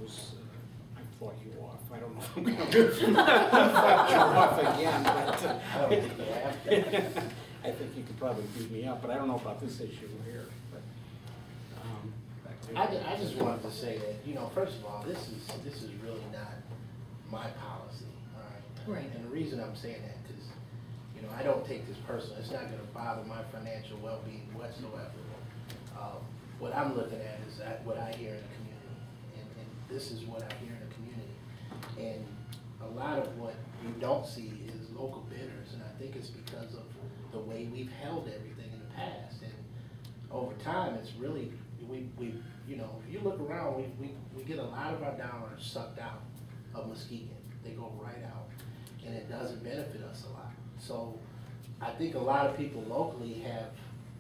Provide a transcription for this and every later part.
shows, I fought you off. I don't know if I'm going to fight you off again, but I think you could probably beat me up, but I don't know about this issue here. But, I just wanted to say that, you know, first of all, this is really not my policy, all right? Right. And the reason I'm saying that, because, you know, I don't take this personal. It's not going to bother my financial well-being whatsoever. What I'm looking at is what I hear in the community, and this is what I hear in the community. And a lot of what you don't see is local bidders, and I think it's because of the way we've held everything in the past. And over time, it's really, we you know, if you look around, we get a lot of our dollars sucked out of Muskegon. They go right out, and it doesn't benefit us a lot. So I think a lot of people locally have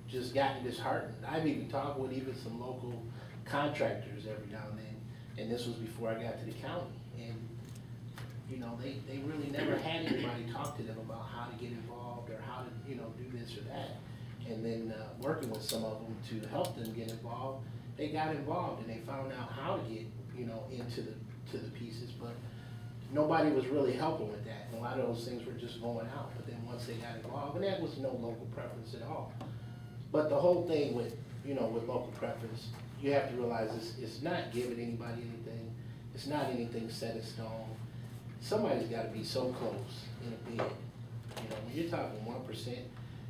just gotten disheartened. I've even talked with even some local contractors every now and then, and this was before I got to the county. And you know, they really never had anybody talk to them about how to get involved or how to, you know, do this or that. And then working with some of them to help them get involved, they got involved and they found out how to get, you know, into the pieces, but nobody was really helping with that. And a lot of those things were just going out. But then once they got involved, and that was no local preference at all. But the whole thing with, you know, with local preference, you have to realize it's not giving anybody anything. It's not anything set in stone. Somebody's got to be so close in a bid. You know, when you're talking 1%,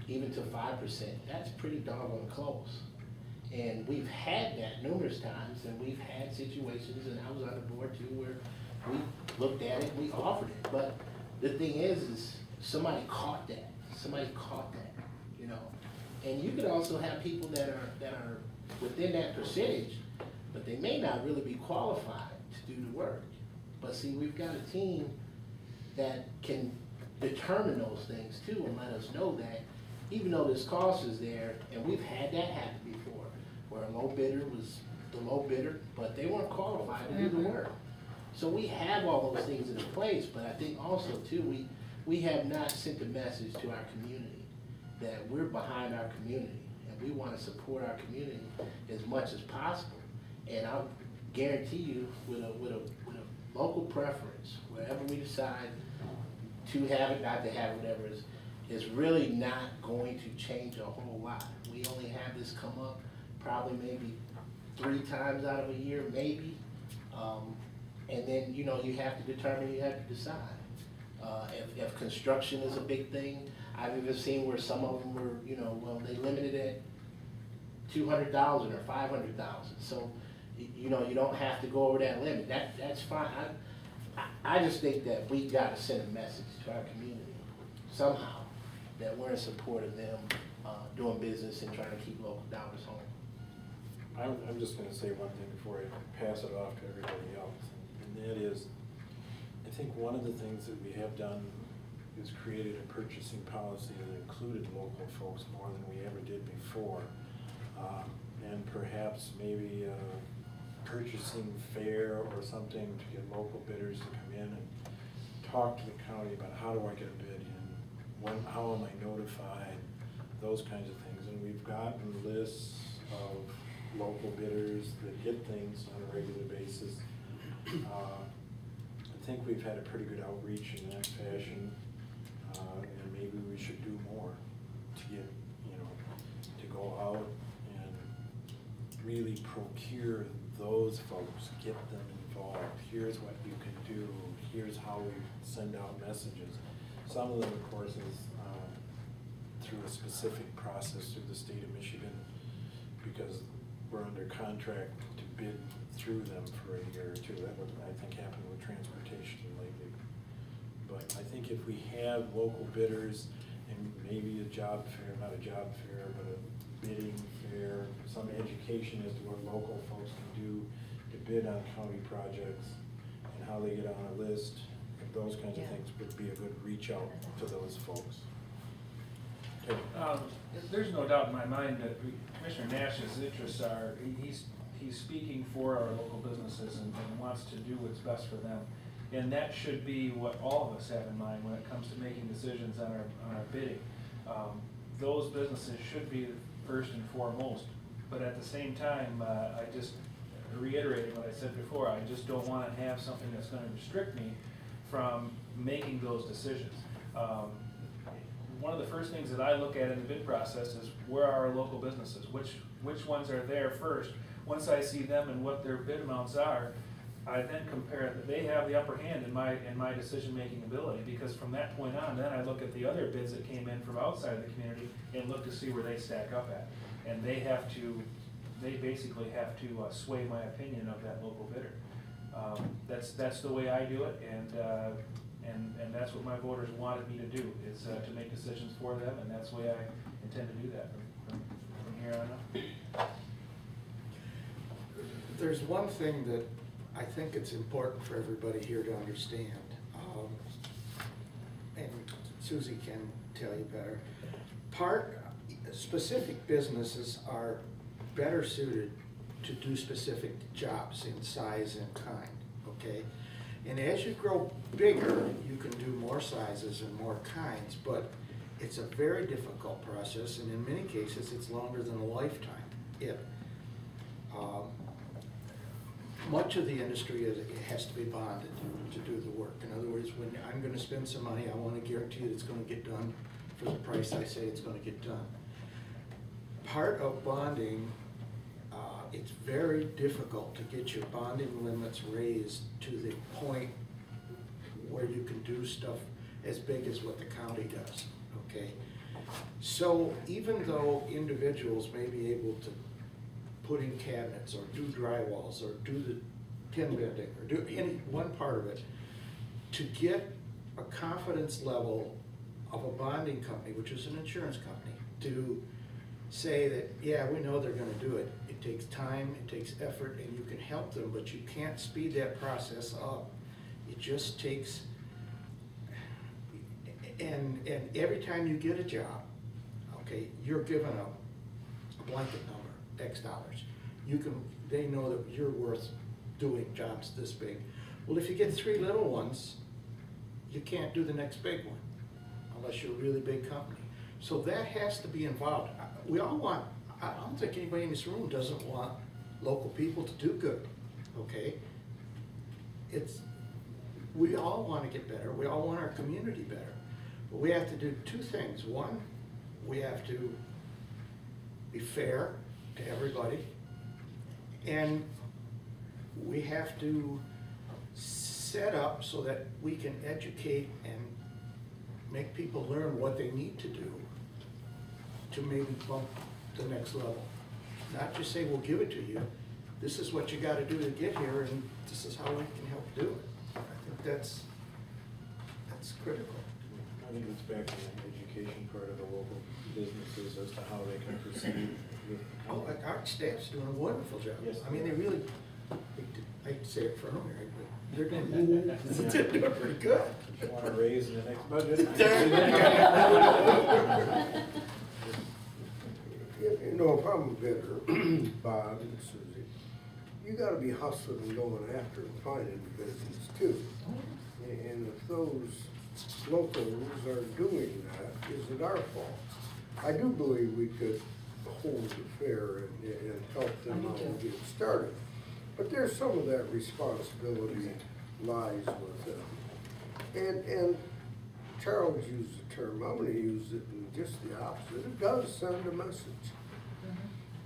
even to 5%, that's pretty doggone close. And we've had that numerous times, and we've had situations, and I was on the board too, where we looked at it, we offered it. But the thing is somebody caught that. Somebody caught that, you know. And you could also have people that are within that percentage, but they may not really be qualified to do the work. But see, we've got a team that can determine those things too and let us know that even though this cost is there, and we've had that happen before, where a low bidder was the low bidder, but they weren't qualified to do the work. So we have all those things in place, but I think also too, we have not sent a message to our community that we're behind our community and we want to support our community as much as possible. And I'll guarantee you, with a local preference, wherever we decide to have it, not to have it, whatever, is really not going to change a whole lot. We only have this come up probably maybe 3 times out of a year, maybe. And then, you know, you have to determine, you have to decide. If construction is a big thing, I've even seen where some of them were, you know, well, they limited it at $200,000 or $500,000. So, you know, you don't have to go over that limit. That's fine. I just think that we got to send a message to our community somehow that we're in support of them doing business and trying to keep local dollars home. I'm just going to say one thing before I pass it off to everybody else, and that is, I think one of the things that we have done is created a purchasing policy that included local folks more than we ever did before, and perhaps maybe purchasing fair or something to get local bidders to come in and talk to the county about how do I get a bid in, how am I notified, those kinds of things. And we've gotten lists of local bidders that get things on a regular basis. I think we've had a pretty good outreach in that fashion, and maybe we should do more to get, you know, to go out and really procure those folks, get them involved. Here's what you can do. Here's how we send out messages. Some of them, of course, is through a specific process through the state of Michigan, because we're under contract to bid through them for a year or two. That would, I think, happen with transportation lately. But I think if we have local bidders and maybe a job fair, not a job fair, but a bidding fair, some education as to what local folks can do to bid on county projects and how they get on a list, and those kinds of things would be a good reach out to those folks. Okay. There's no doubt in my mind that Commissioner Nash's interests are, he's speaking for our local businesses and wants to do what's best for them. And that should be what all of us have in mind when it comes to making decisions on our bidding. Those businesses should be first and foremost. But at the same time, reiterating what I said before, I just don't want to have something that's going to restrict me from making those decisions. One of the first things that I look at in the bid process is where are our local businesses? Which ones are there first? Once I see them and what their bid amounts are, I then compare that they have the upper hand in my decision-making ability, because from that point on, then I look at the other bids that came in from outside of the community and look to see where they stack up at. And they basically have to sway my opinion of that local bidder. That's the way I do it, and that's what my voters wanted me to do, is to make decisions for them, and that's the way I intend to do that from here on out. There's one thing that I think it's important for everybody here to understand, and Susie can tell you better. Specific businesses are better suited to do specific jobs in size and kind, okay? And as you grow bigger, you can do more sizes and more kinds, but it's a very difficult process, and in many cases, it's longer than a lifetime. Much of the industry it has to be bonded to do the work. In other words, when I'm going to spend some money, I want to guarantee that it's going to get done for the price I say it's going to get done. Part of bonding, it's very difficult to get your bonding limits raised to the point where you can do stuff as big as what the county does, okay? So even though individuals may be able to put in cabinets or do drywalls or do the pin bending or do any one part of it, to get a confidence level of a bonding company, which is an insurance company, to say that, yeah, we know they're going to do it. It takes time, it takes effort, and you can help them, but you can't speed that process up. It just takes, and every time you get a job, okay, you're given a blanket number, X dollars. They know that you're worth doing jobs this big. Well, if you get 3 little ones, you can't do the next big one unless you're a really big company. So that has to be involved. We all want, I don't think anybody in this room doesn't want local people to do good, okay? We all want to get better. We all want our community better. But we have to do 2 things. One, we have to be fair to everybody. And we have to set up so that we can educate and make people learn what they need to do to maybe bump the next level. Not just say, we'll give it to you. This is what you got to do to get here, and this is how we can help do it. I think that's critical. I think it's back to the education part of the local businesses as to how they can proceed with. Oh, like our staff's doing a wonderful job. Yes. I mean, they really, I hate to say it for them, but they're doing pretty good. You want to raise in the next budget? You know, if I'm a bidder, Bob and Susie, you gotta be hustling and going after and finding the business too. And if those locals are doing that, is it our fault? I do believe we could hold the fair and help them out and get started. But there's some of that responsibility lies with them. And Charles used the term, I'm gonna use it in just the opposite. It does send a message.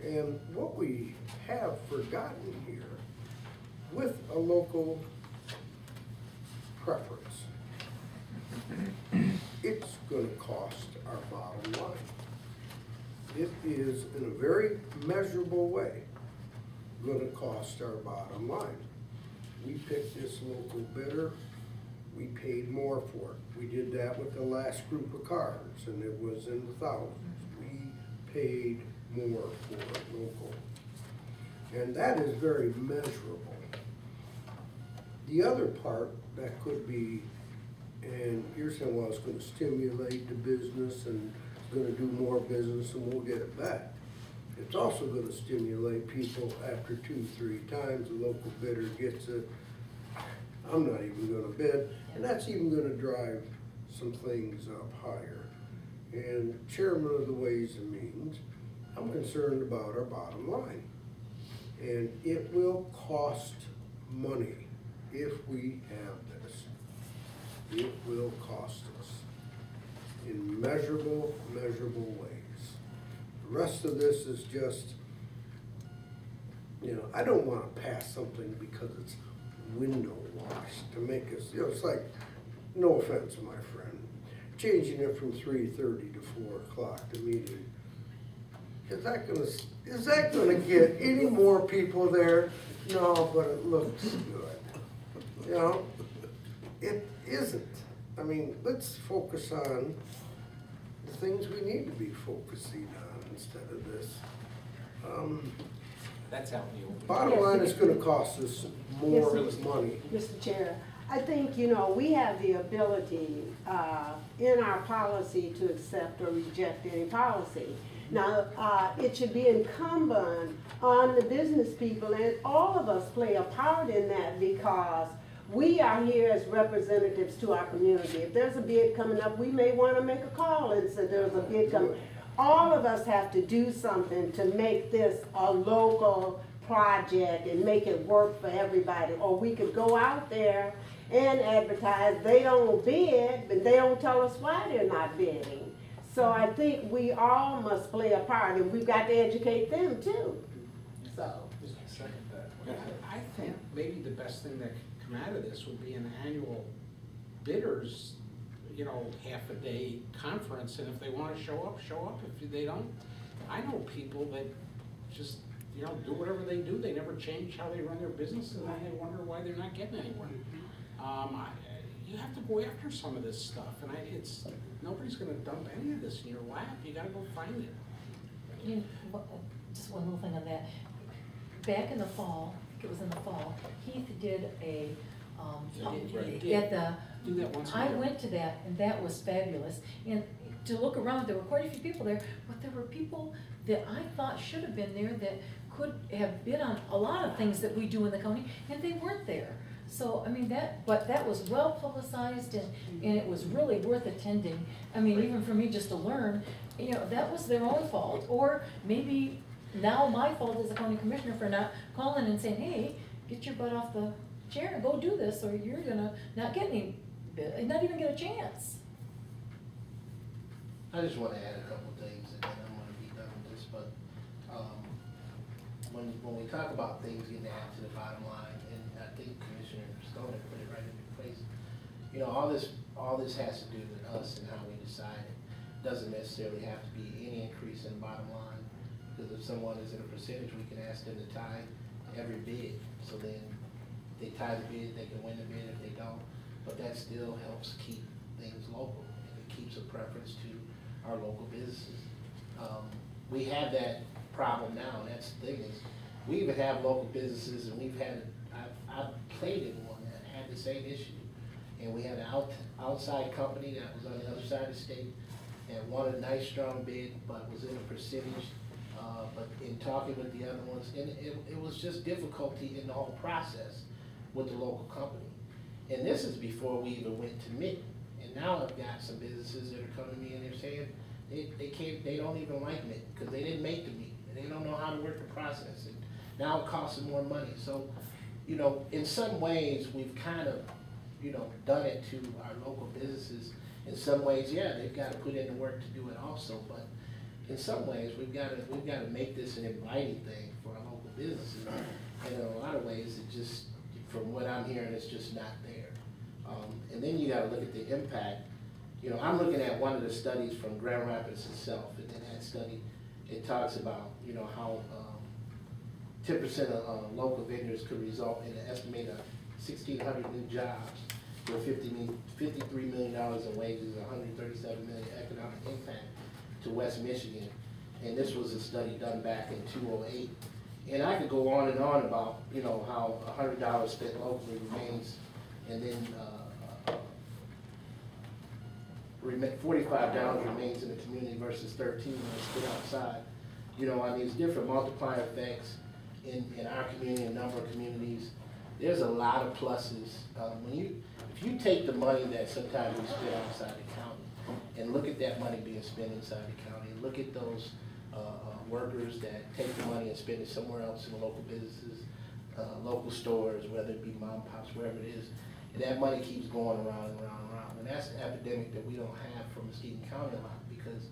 And what we have forgotten here, with a local preference, it's going to cost our bottom line. It is, in a very measurable way, going to cost our bottom line. We picked this local bidder, we paid more for it. We did that with the last group of cars, and it was in the thousands. We paid more for it local. And that is very measurable. The other part that could be, and you're saying, well, it's going to stimulate the business and it's going to do more business and we'll get it back. It's also going to stimulate people after 2, 3 times the local bidder gets it. I'm not even going to bid, and that's even going to drive some things up higher. And Chairman of the Ways and Means, I'm concerned about our bottom line. And it will cost money if we have this. It will cost us in measurable ways. The rest of this is just, you know, I don't want to pass something because it's window washed to make us, you know, it's like, no offense, my friend, changing it from 3:30 to 4 o'clock, the meeting. Is that gonna get any more people there? No, but it looks good. You know, it isn't. I mean, let's focus on the things we need to be focusing on instead of this. That's out in the open. Bottom line, it's gonna cost us more money. Mr. Chair, I think, you know, we have the ability in our policy to accept or reject any policy. Now, it should be incumbent on the business people, and all of us play a part in that, because we are here as representatives to our community. If there's a bid coming up, we may want to make a call and say there's a bid coming. All of us have to do something to make this a local project and make it work for everybody. Or we could go out there and advertise. They don't bid, but they don't tell us why they're not bidding. So I think we all must play a part, and we've got to educate them too. So. Second that. Yeah, I think maybe the best thing that could come out of this would be an annual bidders, you know, half-a-day conference, and if they want to show up, show up. If they don't, I know people that just, you know, do whatever they do. They never change how they run their business, and then they wonder why they're not getting anywhere. You have to go after some of this stuff, and nobody's going to dump any of this in your lap. You got to go find it. Just one little thing on that. Back in the fall, it was in the fall, Heath did a, Do that once a I year. went to that, and that was fabulous. And to look around, there were quite a few people there, but there were people that I thought should have been there that could have bid on a lot of things that we do in the county, and they weren't there. So, I mean, but that was well publicized, and it was really worth attending. I mean, even for me just to learn, you know, that was their own fault. Or maybe now my fault as a county commissioner for not calling and saying, hey, get your butt off the chair and go do this, or you're gonna not get any bid, not even get a chance. I just want to add a couple things, and then I'm going to be done with this, but when we talk about things getting added to the bottom line, and I think Commissioner Stoner put it right into place, you know, all this has to do with us and how we decide it. Doesn't necessarily have to be any increase in the bottom line, because if someone is in a percentage, we can ask them to tie every bid, so then if they tie the bid, they can win the bid if they don't, but that still helps keep things local, and it keeps a preference to our local businesses. We have that problem now, and that's the thing is, we even have local businesses, and we've had, I've played in one that had the same issue. And we had an outside company that was on the other side of the state and wanted a nice strong bid, but was in a percentage, but in talking with the other ones, and it was just difficulty in the whole process with the local company. And this is before we even went to MIT. And now I've got some businesses that are coming to me and they're saying they don't even like MIT because they didn't make the meeting and they don't know how to work the process. And now it costs them more money. So, you know, in some ways we've kind of, you know, done it to our local businesses. In some ways, yeah, they've got to put in the work to do it also. But in some ways, we've got to make this an inviting thing for our local businesses. And in a lot of ways, it just, from what I'm hearing, it's just not there. And then you got to look at the impact. You know, I'm looking at one of the studies from Grand Rapids itself, and in that study, it talks about, you know, how 10% of local vendors could result in an estimated 1,600 new jobs, with $53 million in wages, 137 million economic impact to West Michigan. And this was a study done back in 2008. And I could go on and on about, you know, how $100 spent locally remains, and then $45 remains in the community versus 13 when it's spent outside. You know, on these different multiplier effects in our community, a number of communities, there's a lot of pluses. If you take the money that sometimes we spend outside the county and look at that money being spent inside the county, and look at those workers that take the money and spend it somewhere else in the local businesses, local stores, whether it be mom and pops, wherever it is. And that money keeps going around and around and around. And that's an epidemic that we don't have from Muskegon County a lot, because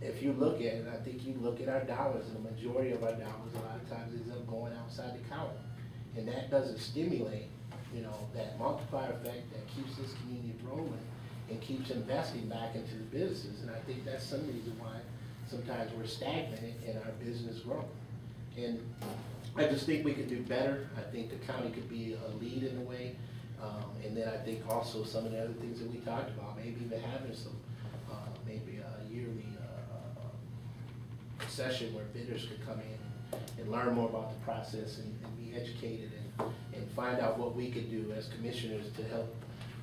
if you look at it, I think you look at our dollars, and the majority of our dollars a lot of times ends up going outside the county. And that doesn't stimulate, you know, that multiplier effect that keeps this community rolling and keeps investing back into the businesses. And I think that's some reason why sometimes we're stagnant in our business growth. And I just think we could do better. I think the county could be a lead in a way. And then I think also some of the other things that we talked about, maybe even having some, maybe a yearly session where bidders could come in and learn more about the process and be educated and find out what we could do as commissioners to help,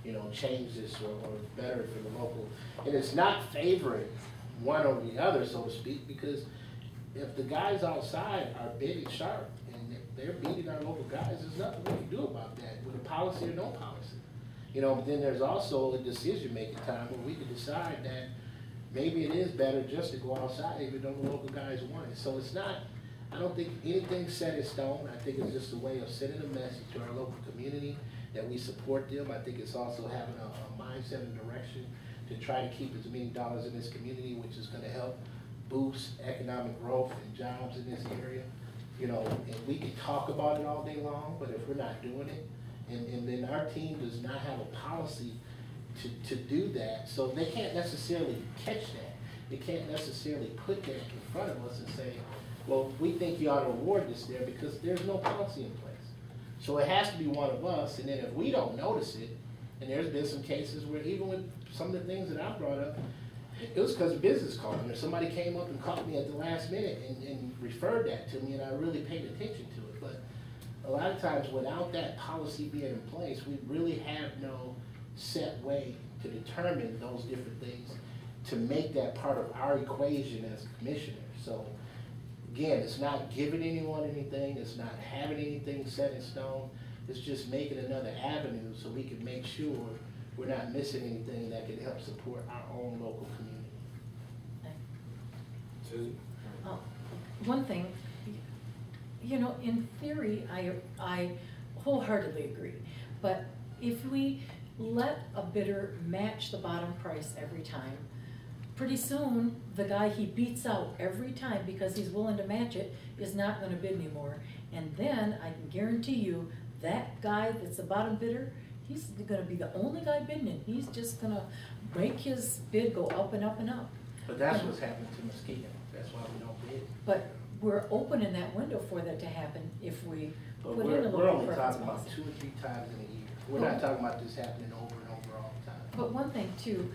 you know, change this or better for the local. And it's not favoring one over the other, so to speak, because if the guys outside are bidding sharp and they're beating our local guys, there's nothing we can do about that with a policy or no policy. You know, but then there's also a decision-making time where we can decide that maybe it is better just to go outside even though the local guys want it. So it's not, I don't think anything's set in stone. I think it's just a way of sending a message to our local community that we support them. I think it's also having a mindset and direction to try to keep as many dollars in this community, which is gonna help boost economic growth and jobs in this area. You know, and we can talk about it all day long, but if we're not doing it, and then our team does not have a policy to do that, so they can't necessarily catch that. They can't necessarily put that in front of us and say, well, we think you ought to award this there, because there's no policy in place. So it has to be one of us, and then if we don't notice it, and there's been some cases where even with some of the things that I brought up, it was because of business called me, or somebody came up and called me at the last minute and referred that to me, and I really paid attention to it. But a lot of times without that policy being in place, we really have no set way to determine those different things to make that part of our equation as commissioners. So again, it's not giving anyone anything, it's not having anything set in stone, it's just making another avenue so we can make sure we're not missing anything that can help support our own local community. Susan? One thing, you know, in theory, I wholeheartedly agree. But if we let a bidder match the bottom price every time, pretty soon the guy he beats out every time because he's willing to match it is not going to bid anymore. And then I can guarantee you that guy that's the bottom bidder, he's going to be the only guy bidding, and he's just going to make his bid go up and up and up. But that's what's happened to Muskegon. That's why we don't bid. But we're opening that window for that to happen if we But put in a we're local only preference talking about policy. 2 or 3 times in a year. We're not talking about this happening over and over all the time. But one thing too,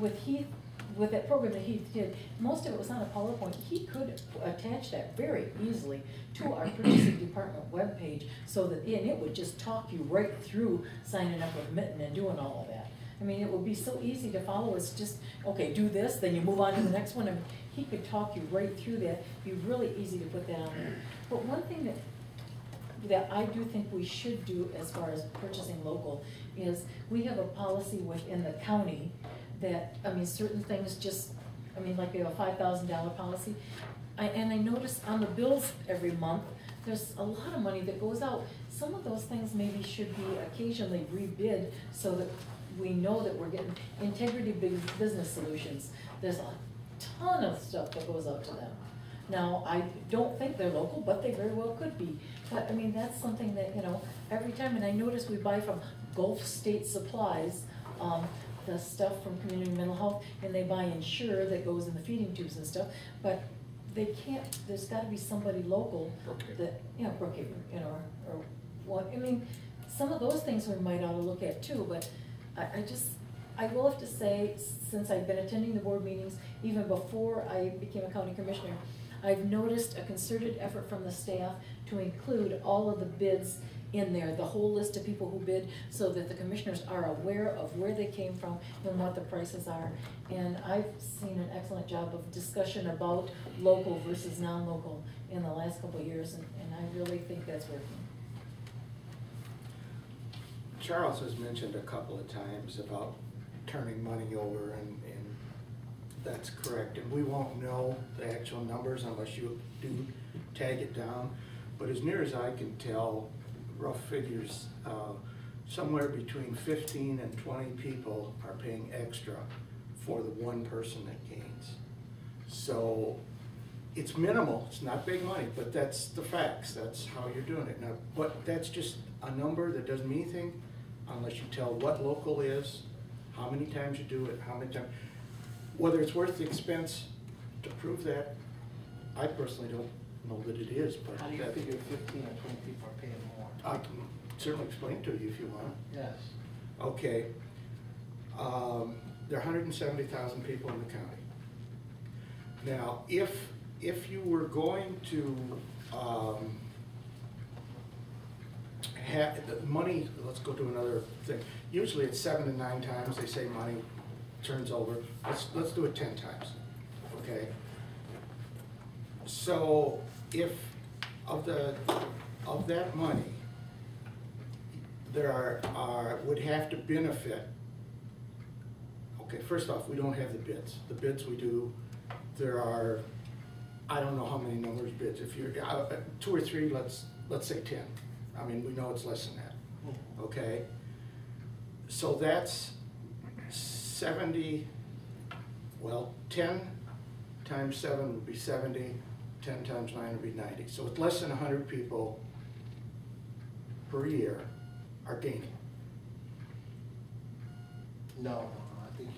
with that program that Heath did, most of it was on a PowerPoint. He could attach that very easily to our purchasing department webpage, so that, and it would just talk you right through signing up with Mitten and doing all of that. I mean, it would be so easy to follow. It's just, okay, do this, then you move on to the next one. And he could talk you right through that. Be really easy to put that on there. But one thing that I do think we should do as far as purchasing local is we have a policy within the county that, I mean, certain things just, I mean, like we have a $5,000 policy. And I notice on the bills every month, there's a lot of money that goes out. Some of those things maybe should be occasionally rebid so that we know that we're getting Integrity Business Solutions. There's a ton of stuff that goes out to them. Now, I don't think they're local, but they very well could be. But I mean, that's something that, you know, every time, and I notice we buy from Gulf State Supplies, the stuff from Community Mental Health, and they buy Ensure that goes in the feeding tubes and stuff, but they can't, there's gotta be somebody local that, you know, Brookhaven, you know, or what, I mean, some of those things we might ought to look at too, but I will have to say, since I've been attending the board meetings, even before I became a county commissioner, I've noticed a concerted effort from the staff to include all of the bids in there, the whole list of people who bid, so that the commissioners are aware of where they came from and what the prices are. And I've seen an excellent job of discussion about local versus non-local in the last couple of years, and I really think that's working. Charles has mentioned a couple of times about turning money over and That's correct, and we won't know the actual numbers unless you do tag it down. But as near as I can tell, rough figures, somewhere between 15 and 20 people are paying extra for the one person that gains. So it's minimal, it's not big money, but that's the facts, that's how you're doing it. Now, but that's just a number that doesn't mean anything unless you tell what local is, how many times you do it, how many times, whether it's worth the expense to prove that. I personally don't know that it is, but How do you figure 15 or 20 people are paying more? I can certainly explain to you if you want. Yes. Okay. There are 170,000 people in the county. Now, if you were going to have the money, let's go to another thing. Usually it's 7 to 9 times they say money turns over. Let's do it 10 times, okay? So if of that money, there would have to benefit. Okay, first off, we don't have the bids. The bids we do, there are, I don't know how many numbers of bids. If you're 2 or 3, let's say 10. I mean, we know it's less than that. Okay, so that's 70. Well, 10 times 7 would be 70. 10 times 9 would be 90. So it's less than 100 people per year are gaining. No, I think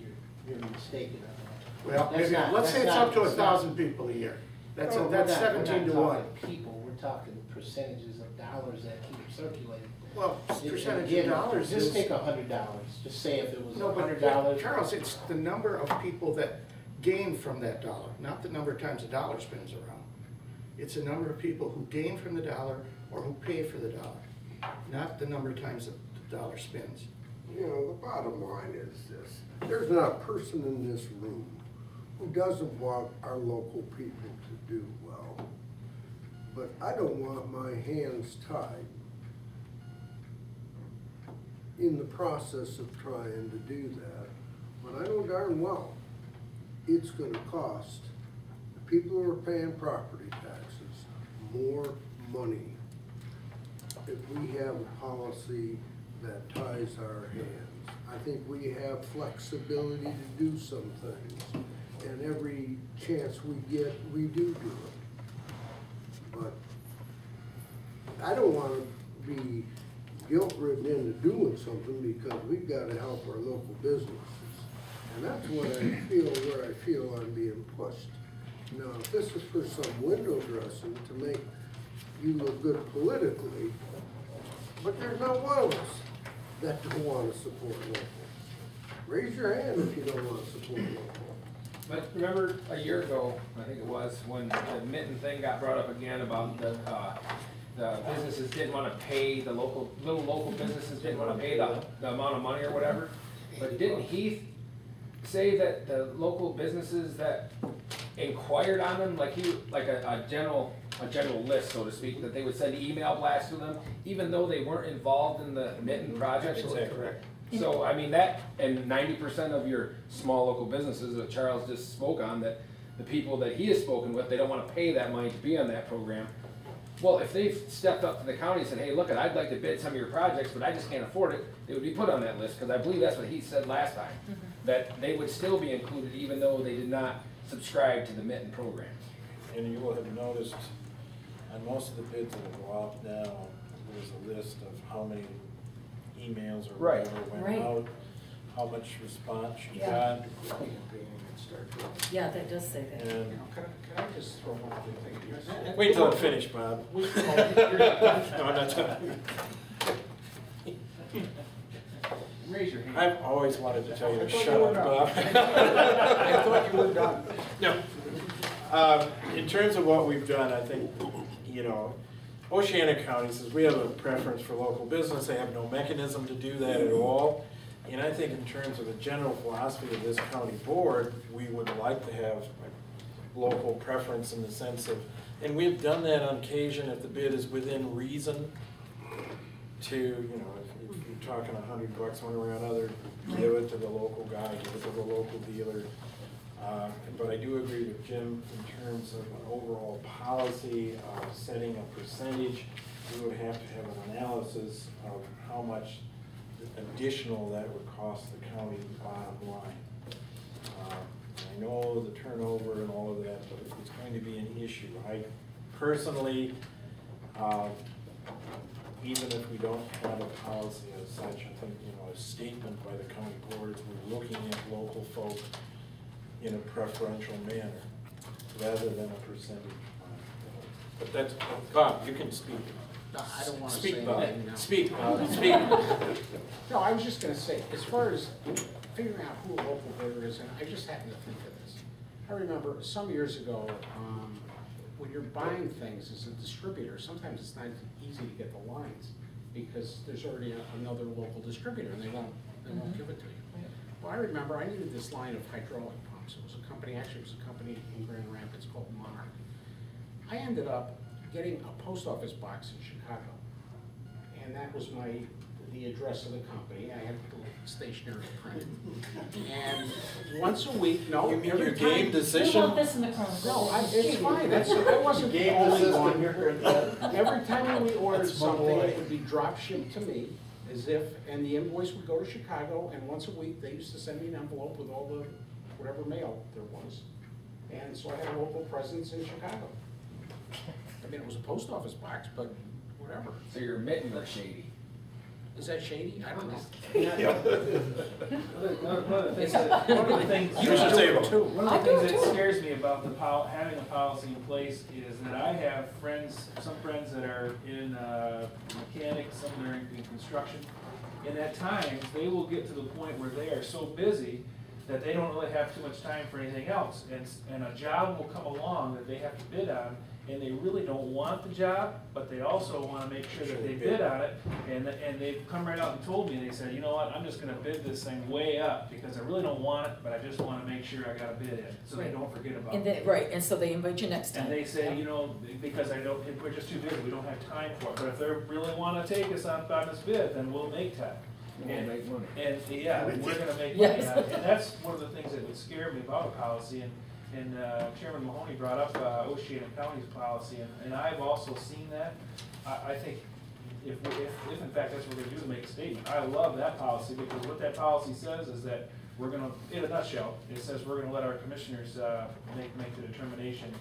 you're mistaken on that. Well, That's maybe, not- let's say it's that's up to not- it's not- 1,000 people a year. That's No, that's we're not 17 to 1. talking people, we're talking percentages of dollars that keep circulating. Well, It- percentage again, of dollars Just is. take $100, just say if it was No, but $100. Charles, it's the number of people that gain from that dollar, not the number of times the dollar spins around. It's the number of people who gain from the dollar or who pay for the dollar, not the number of times that the dollar spins. You know, the bottom line is this, there's not a person in this room who doesn't want our local people to do well. But I don't want my hands tied in the process of trying to do that, when I know darn well it's gonna cost the people who are paying property taxes more money if we have a policy that ties our hands. I think we have flexibility to do some things, and every chance we get, we do it. But I don't wanna be guilt-ridden into doing something because we've gotta help our local businesses. And that's what I feel, where I feel I'm being pushed. Now, if this is for some window dressing to make you look good politically, but there's not one of us that don't wanna support local. Raise your hand if you don't wanna support local. But remember a year ago, I think it was, when the mitten thing got brought up again about the businesses didn't wanna pay, the little local businesses didn't wanna pay the amount of money or whatever? But didn't Heath say that the local businesses that inquired on them, like a general list, so to speak, that they would send email blasts to them, even though they weren't involved in the mitten project? Absolutely correct. So, I mean, that, and 90% of your small local businesses that Charles just spoke on, that the people that he has spoken with, they don't wanna pay that money to be on that program. Well, if they've stepped up to the county and said, hey, look, I'd like to bid some of your projects, but I just can't afford it, they would be put on that list, because I believe that's what he said last time. That they would still be included even though they did not subscribe to the mitten program. And you will have noticed on most of the bids that go out now, there's a list of how many emails or Right. whatever Right. went out, how much response you Yeah. got. Yeah, that does say that. And Can I just throw one other thing here? wait till I'm finished, Bob. We- No, I'm not done. Raise your hand. I've always wanted to tell you I to thought shut you up, were Bob. I thought you were done. No. In terms of what we've done, I think, you know, Oceana County says we have a preference for local business. They have no mechanism to do that at all. And I think in terms of the general philosophy of this county board, we would like to have local preference in the sense of, and we've done that on occasion if the bid is within reason to, you know, if you're talking $100 one way or another, give it to the local guy, give it to the local dealer. But I do agree with Jim in terms of an overall policy of setting a percentage. We would have to have an analysis of how much additional that would cost the county bottom line. I know the turnover and all of that, but it's going to be an issue. I personally, even if we don't have a policy as such, I think, a statement by the county boards, we're looking at local folk in a preferential manner, rather than a percentage. But that's, Bob, you can speak. No, I don't want to Speak, say Bob. anything now. Speak, Bob, speak. No, I was just gonna say, as far as figuring out who a local bidder is, and I just happened to think of this. I remember some years ago, when you're buying things as a distributor, sometimes it's not easy to get the lines, because there's already another local distributor, and they won't give it to you. Well, I remember I needed this line of hydraulic pumps. It was a company, actually it was a company in Grand Rapids called Monarch. I ended up getting a post office box in Chicago, and that was the address of the company. I had the stationery printed. And once a week, no, You mean every your time. game We decision? want this in the Chronicle. No, it's fine, I wasn't the Game only decision one. here. Every time we ordered That's my something, boy. it would be drop shipped to me, as if, and the invoice would go to Chicago, and once a week, they used to send me an envelope with all the, whatever mail there was. And so I had a local presence in Chicago. I mean, it was a post office box, but whatever. So your mittens are shady. Is that shady? I don't know. One of the things. You should say it too. One of the things that scares me about having a policy in place is that I have some friends that are in mechanics, some that are in construction. And at times, they will get to the point where they are so busy that they don't really have too much time for anything else. And a job will come along that they have to bid on, and they really don't want the job, but they also want to make sure that they bid on it. And they've come right out and told me, they said, you know what, I'm just going to bid this thing way up because I really don't want it, but I just want to make sure I got a bid in, so they don't forget about And it. right, and so they invite you next time. And they say, because we're just too busy, we don't have time for it. But if they really want to take us on this bid, then we'll make time. We'll make money. And yeah, we're gonna make money Yes. on it. And that's one of the things that would scare me about a policy. And Chairman Mahoney brought up Oceana County's policy, and I've also seen that. I think if in fact that's what we're gonna do, to make a statement, I love that policy, because what that policy says is that we're gonna, in a nutshell, it says we're gonna let our commissioners make the determination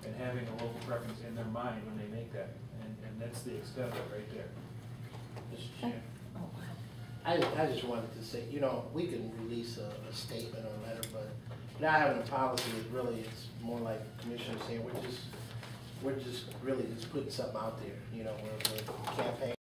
and having a local preference in their mind when they make that. And that's the extent of it right there. Mr. Chair. Oh, wow. I just wanted to say, we can release a statement or a letter, but not having a policy is really, it's more like Commissioner saying, we're just really just putting something out there, we're campaigning